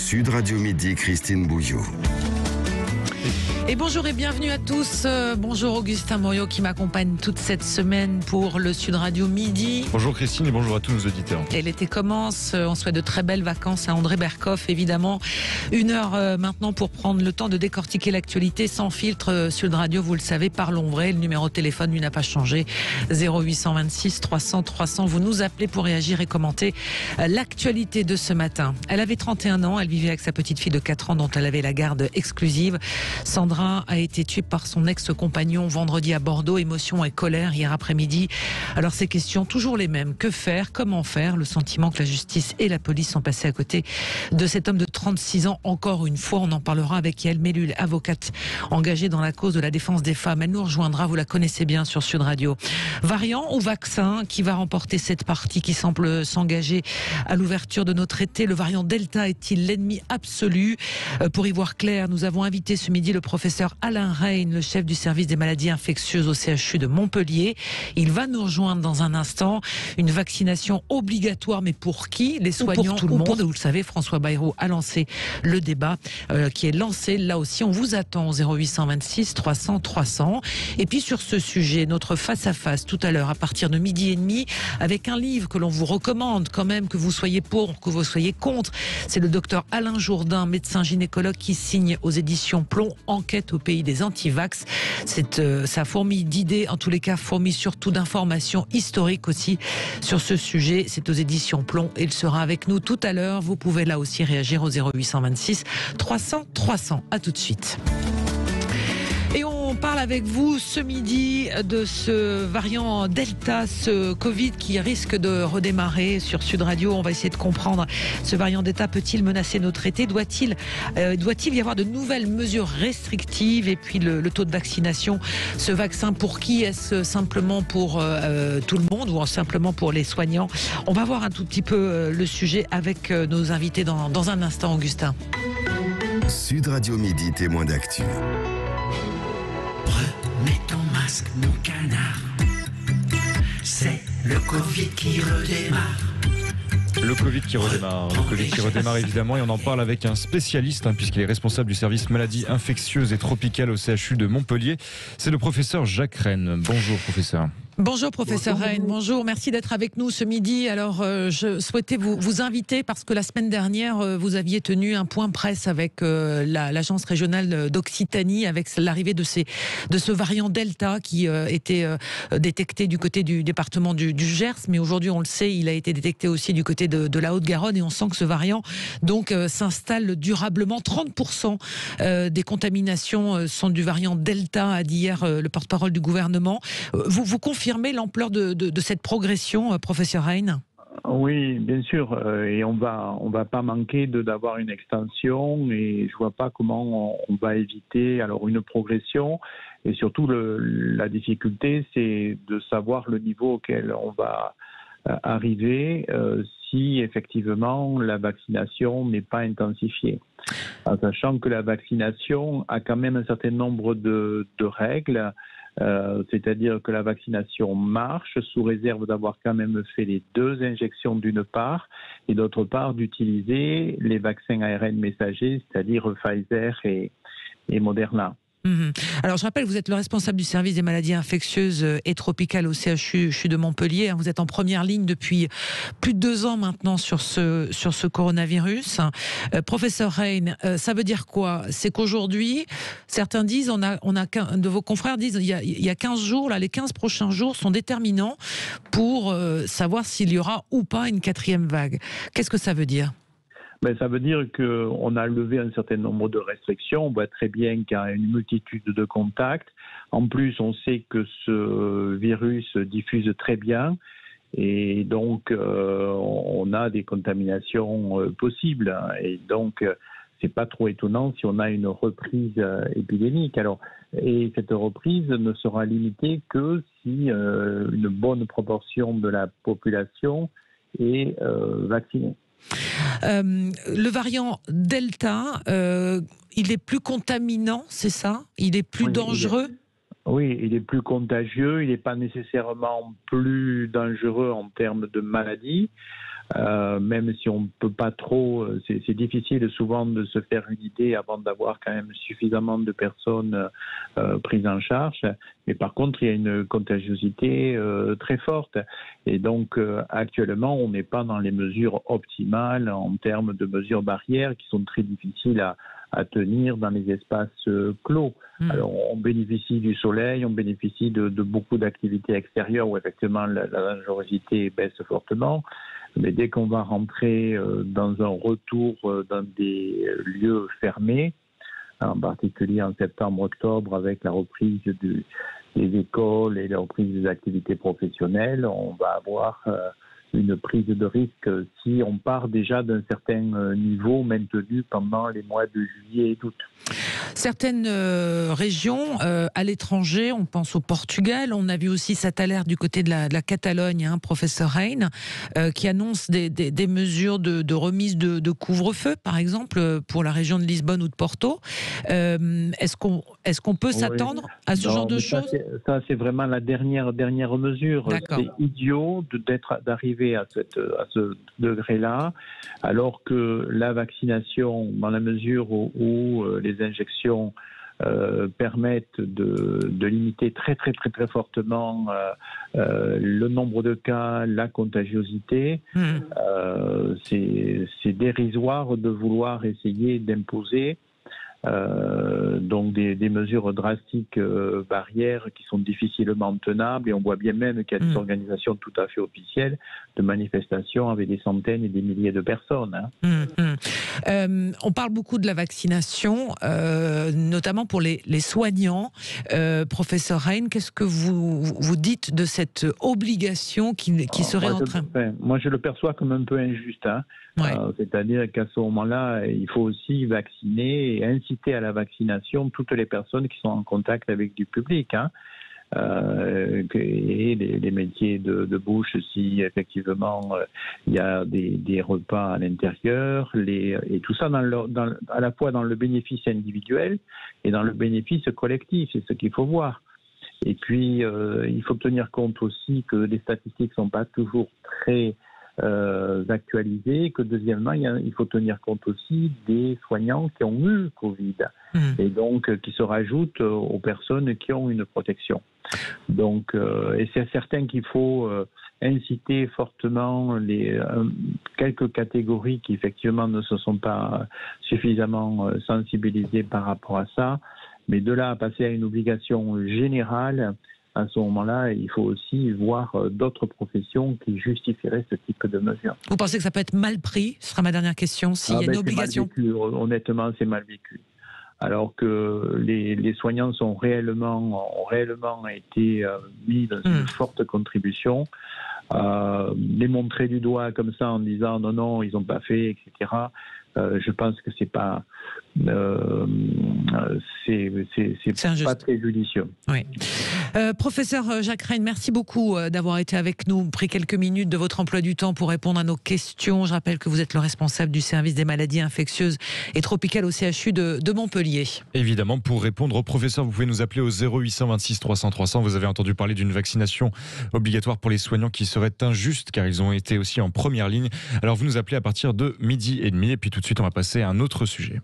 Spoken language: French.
Sud Radio Midi, Christine Bouillot. Et bonjour et bienvenue à tous. Bonjour Augustin Morio qui m'accompagne toute cette semaine pour le Sud Radio Midi. Bonjour Christine et bonjour à tous nos auditeurs. Et l'été commence, on souhaite de très belles vacances à André Berkoff évidemment. 1 heure maintenant pour prendre le temps de décortiquer l'actualité sans filtre. Sud Radio, vous le savez, parlons vrai. Le numéro de téléphone lui n'a pas changé. 0826 300 300. Vous nous appelez pour réagir et commenter l'actualité de ce matin. Elle avait 31 ans, elle vivait avec sa petite fille de 4 ans dont elle avait la garde exclusive. Sandra a été tué par son ex-compagnon vendredi à Bordeaux. Émotion et colère hier après-midi. Alors ces questions, toujours les mêmes. Que faire? Comment faire? Le sentiment que la justice et la police sont passés à côté de cet homme de 36 ans. Encore une fois, on en parlera avec Yael Mellul, avocate engagée dans la cause de la défense des femmes. Elle nous rejoindra, vous la connaissez bien sur Sud Radio. Variant ou vaccin, qui va remporter cette partie qui semble s'engager à l'ouverture de notre été? Le variant Delta est-il l'ennemi absolu? Pour y voir clair, nous avons invité ce midi le professeur Alain Reyne, le chef du service des maladies infectieuses au CHU de Montpellier. Il va nous rejoindre dans un instant. Une vaccination obligatoire, mais pour qui? Les soignants, pour tout le monde. Vous le savez, François Bayrou a lancé le débat qui est lancé. Là aussi, on vous attend au 0826 300 300. Et puis sur ce sujet, notre face-à-face tout à l'heure à partir de 12h30 avec un livre que l'on vous recommande quand même, que vous soyez pour, que vous soyez contre. C'est le docteur Alain Jourdain, médecin gynécologue, qui signe aux éditions Plomb, Enquête au pays des antivax. Ça fourmille d'idées, en tous les cas fourmille surtout d'informations historiques aussi sur ce sujet. C'est aux éditions Plomb et il sera avec nous tout à l'heure. Vous pouvez là aussi réagir au 0826 300 300. À tout de suite. Et on parle avec vous ce midi de ce variant Delta, ce Covid qui risque de redémarrer sur Sud Radio. On va essayer de comprendre, ce variant Delta peut-il menacer notre été? Doit-il y avoir de nouvelles mesures restrictives? Et puis le taux de vaccination, ce vaccin pour qui? Est-ce simplement pour tout le monde ou simplement pour les soignants? On va voir un tout petit peu le sujet avec nos invités dans un instant, Augustin. Sud Radio Midi, témoin d'actu. Remets ton masque, mon canard. C'est le Covid qui redémarre. Le Covid qui redémarre. Le Covid qui redémarre évidemment, et on en parle avec un spécialiste puisqu'il est responsable du service maladies infectieuses et tropicales au CHU de Montpellier. C'est le professeur Jacques Reyne. Bonjour professeur. Bonjour professeur Reyne, bonjour, merci d'être avec nous ce midi. Alors je souhaitais vous inviter parce que la semaine dernière vous aviez tenu un point presse avec l'agence régionale d'Occitanie avec l'arrivée de ce variant Delta qui était détecté du côté du département du Gers, mais aujourd'hui on le sait, il a été détecté aussi du côté de la Haute-Garonne et on sent que ce variant donc s'installe durablement. 30% des contaminations sont du variant Delta, a dit hier le porte-parole du gouvernement. Vous confirmez l'ampleur de cette progression, professeur Reyne? Oui, bien sûr, et on va pas manquer d'avoir une extension, et je vois pas comment on va éviter alors une progression, et surtout la difficulté, c'est de savoir le niveau auquel on va arriver si effectivement la vaccination n'est pas intensifiée. En sachant que la vaccination a quand même un certain nombre de règles. C'est-à-dire que la vaccination marche sous réserve d'avoir quand même fait les 2 injections d'une part, et d'autre part d'utiliser les vaccins ARN messagers, c'est-à-dire Pfizer et Moderna. Alors je rappelle, vous êtes le responsable du service des maladies infectieuses et tropicales au CHU de Montpellier. Vous êtes en première ligne depuis plus de 2 ans maintenant sur ce coronavirus. Professeur Reyne, ça veut dire quoi? C'est qu'aujourd'hui, certains disent, on a de vos confrères disent, il y a 15 jours, là, les 15 prochains jours sont déterminants pour savoir s'il y aura ou pas une 4e vague. Qu'est-ce que ça veut dire? Ça veut dire qu'on a levé un certain nombre de restrictions. On voit très bien qu'il y a une multitude de contacts. En plus, on sait que ce virus diffuse très bien. Et donc, on a des contaminations possibles. Et donc, c'est pas trop étonnant si on a une reprise épidémique. Et cette reprise ne sera limitée que si une bonne proportion de la population est vaccinée. Le variant Delta, il est plus contaminant, c'est ça? Il est plus dangereux? Oui, il est plus contagieux, il n'est pas nécessairement plus dangereux en termes de maladie. même si on ne peut pas trop, c'est difficile souvent de se faire une idée avant d'avoir quand même suffisamment de personnes prises en charge. Mais par contre, il y a une contagiosité très forte. Et donc, actuellement, on n'est pas dans les mesures optimales en termes de mesures barrières qui sont très difficiles à tenir dans les espaces clos. Alors, on bénéficie du soleil, on bénéficie de beaucoup d'activités extérieures où effectivement la dangerosité baisse fortement. Mais dès qu'on va rentrer dans un retour dans des lieux fermés, en particulier en septembre-octobre avec la reprise des écoles et la reprise des activités professionnelles, on va avoir une prise de risque si on part déjà d'un certain niveau maintenu pendant les mois de juillet et d'août. Certaines régions à l'étranger, on pense au Portugal, on a vu aussi cette alerte du côté de la Catalogne, hein, professeur Rein, qui annonce des mesures de remise de couvre-feu, par exemple, pour la région de Lisbonne ou de Porto. Est-ce qu'on peut s'attendre à ce genre de choses ? Ça, c'est vraiment la dernière mesure. D'accord. C'est idiot d'arriver à ce degré-là, alors que la vaccination, dans la mesure où les injections permettent de limiter très fortement le nombre de cas, la contagiosité, c'est dérisoire de vouloir essayer d'imposer donc des mesures drastiques barrières qui sont difficilement tenables, et on voit bien même qu'il y a des organisations tout à fait officielles de manifestations avec des centaines et des milliers de personnes. On parle beaucoup de la vaccination, notamment pour les soignants. Professeur Rein, qu'est-ce que vous dites de cette obligation qui serait en train... Moi, je le perçois comme un peu injuste. Ouais. C'est-à-dire qu'à ce moment-là, il faut aussi vacciner et inciter à la vaccination toutes les personnes qui sont en contact avec du public. Et les métiers de bouche, si effectivement il y a des repas à l'intérieur, et tout ça à la fois dans le bénéfice individuel et dans le bénéfice collectif, c'est ce qu'il faut voir. Et puis il faut tenir compte aussi que les statistiques ne sont pas toujours très actualisées, que deuxièmement il faut tenir compte aussi des soignants qui ont eu Covid et donc qui se rajoutent aux personnes qui ont une protection. Donc, et c'est certain qu'il faut inciter fortement quelques catégories qui effectivement ne se sont pas suffisamment sensibilisées par rapport à ça, mais de là à passer à une obligation générale, à ce moment-là, il faut aussi voir d'autres professions qui justifieraient ce type de mesures. Vous pensez que ça peut être mal pris ? Ce sera ma dernière question. S'il y a une obligation. C'est mal vécu. Honnêtement, c'est mal vécu. Alors que les soignants ont réellement été mis dans une forte contribution. Les montrer du doigt comme ça en disant non, ils n'ont pas fait, etc. Je pense que c'est pas pas très judicieux. Oui. Professeur Jacques Rein, merci beaucoup d'avoir été avec nous, pris quelques minutes de votre emploi du temps pour répondre à nos questions. Je rappelle que vous êtes le responsable du service des maladies infectieuses et tropicales au CHU de Montpellier. Évidemment, pour répondre au professeur, vous pouvez nous appeler au 0826 300 300. Vous avez entendu parler d'une vaccination obligatoire pour les soignants qui serait injuste car ils ont été aussi en première ligne. Alors vous nous appelez à partir de 12h30 et puis tout de suite on va passer à un autre sujet.